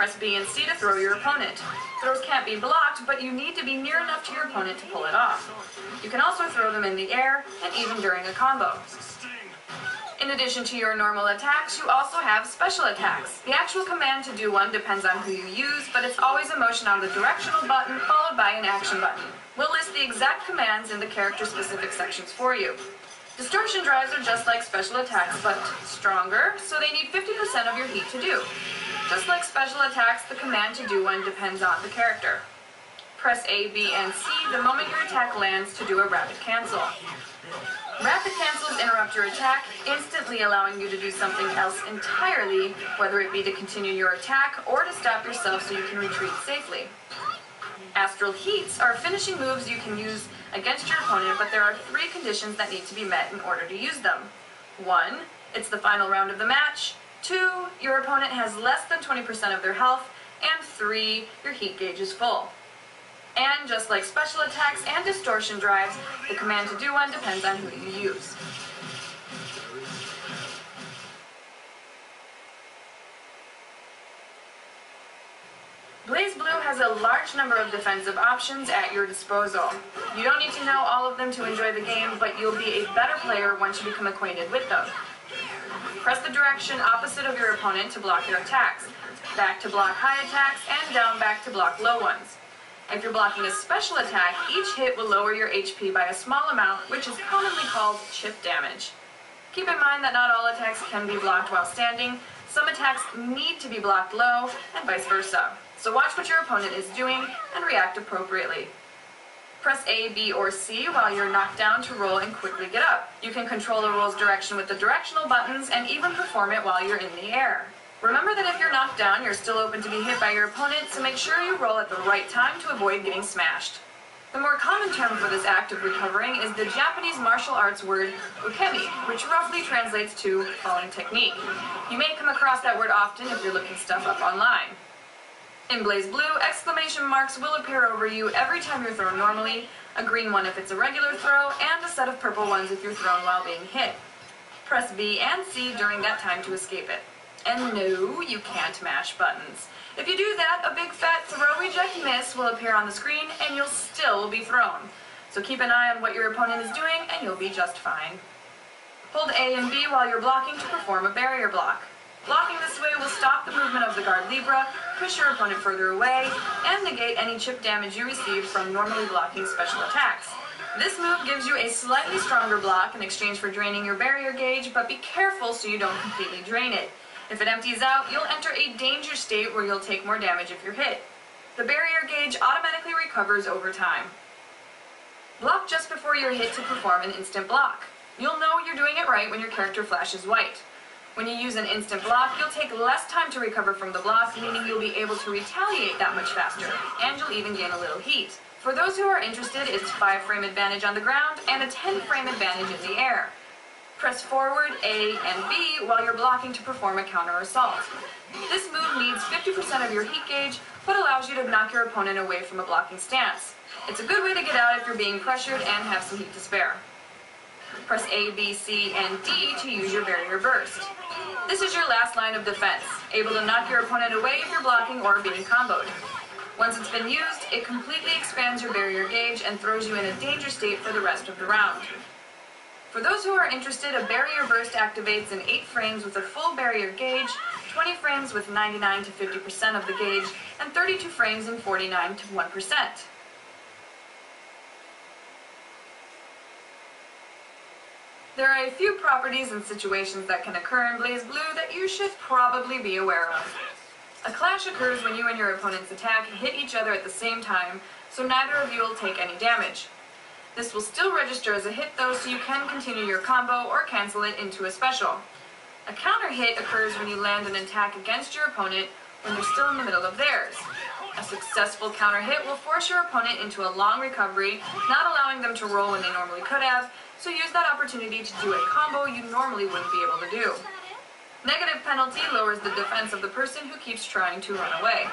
Press B and C to throw your opponent. Throws can't be blocked, but you need to be near enough to your opponent to pull it off. You can also throw them in the air, and even during a combo. In addition to your normal attacks, you also have special attacks. The actual command to do one depends on who you use, but it's always a motion on the directional button followed by an action button. We'll list the exact commands in the character-specific sections for you. Distortion drives are just like special attacks, but stronger, so they need 50% of your heat to do. Just like special attacks, the command to do one depends on the character. Press A, B, and C the moment your attack lands to do a rapid cancel. Rapid cancels interrupt your attack, instantly allowing you to do something else entirely, whether it be to continue your attack or to stop yourself so you can retreat safely. Astral heats are finishing moves you can use against your opponent, but there are 3 conditions that need to be met in order to use them. 1, it's the final round of the match. 2, your opponent has less than 20% of their health. And 3, your heat gauge is full. And just like special attacks and distortion drives, the command to do one depends on who you use. BlazBlue has a large number of defensive options at your disposal. You don't need to know all of them to enjoy the game, but you'll be a better player once you become acquainted with them. Press the direction opposite of your opponent to block your attacks, back to block high attacks, and down back to block low ones. If you're blocking a special attack, each hit will lower your HP by a small amount, which is commonly called chip damage. Keep in mind that not all attacks can be blocked while standing. Some attacks need to be blocked low, and vice versa. So watch what your opponent is doing and react appropriately. Press A, B, or C while you're knocked down to roll and quickly get up. You can control the roll's direction with the directional buttons and even perform it while you're in the air. Remember that if you're knocked down, you're still open to be hit by your opponent, so make sure you roll at the right time to avoid getting smashed. The more common term for this act of recovering is the Japanese martial arts word ukemi, which roughly translates to falling technique. You may come across that word often if you're looking stuff up online. In BlazBlue, exclamation marks will appear over you every time you're thrown normally, a green one if it's a regular throw, and a set of purple ones if you're thrown while being hit. Press B and C during that time to escape it. And no, you can't mash buttons. If you do that, a big fat throw reject miss will appear on the screen and you'll still be thrown. So keep an eye on what your opponent is doing and you'll be just fine. Hold A and B while you're blocking to perform a barrier block. Blocking this way will stop the movement of the guard libra, push your opponent further away, and negate any chip damage you receive from normally blocking special attacks. This move gives you a slightly stronger block in exchange for draining your barrier gauge, but be careful so you don't completely drain it. If it empties out, you'll enter a danger state where you'll take more damage if you're hit. The barrier gauge automatically recovers over time. Block just before you're hit to perform an instant block. You'll know you're doing it right when your character flashes white. When you use an instant block, you'll take less time to recover from the block, meaning you'll be able to retaliate that much faster, and you'll even gain a little heat. For those who are interested, it's 5-frame advantage on the ground and a 10-frame advantage in the air. Press forward, A, and B while you're blocking to perform a counter assault. This move needs 50% of your heat gauge, but allows you to knock your opponent away from a blocking stance. It's a good way to get out if you're being pressured and have some heat to spare. Press A, B, C, and D to use your barrier burst. This is your last line of defense, able to knock your opponent away if you're blocking or being comboed. Once it's been used, it completely expands your barrier gauge and throws you in a danger state for the rest of the round. For those who are interested, a barrier burst activates in 8 frames with a full barrier gauge, 20 frames with 99 to 50% of the gauge, and 32 frames in 49 to 1%. There are a few properties and situations that can occur in BlazBlue that you should probably be aware of. A clash occurs when you and your opponent's attack hit each other at the same time, so neither of you will take any damage. This will still register as a hit though, so you can continue your combo or cancel it into a special. A counter hit occurs when you land an attack against your opponent when they're still in the middle of theirs. A successful counter hit will force your opponent into a long recovery, not allowing them to roll when they normally could have, so use that opportunity to do a combo you normally wouldn't be able to do. Negative penalty lowers the defense of the person who keeps trying to run away.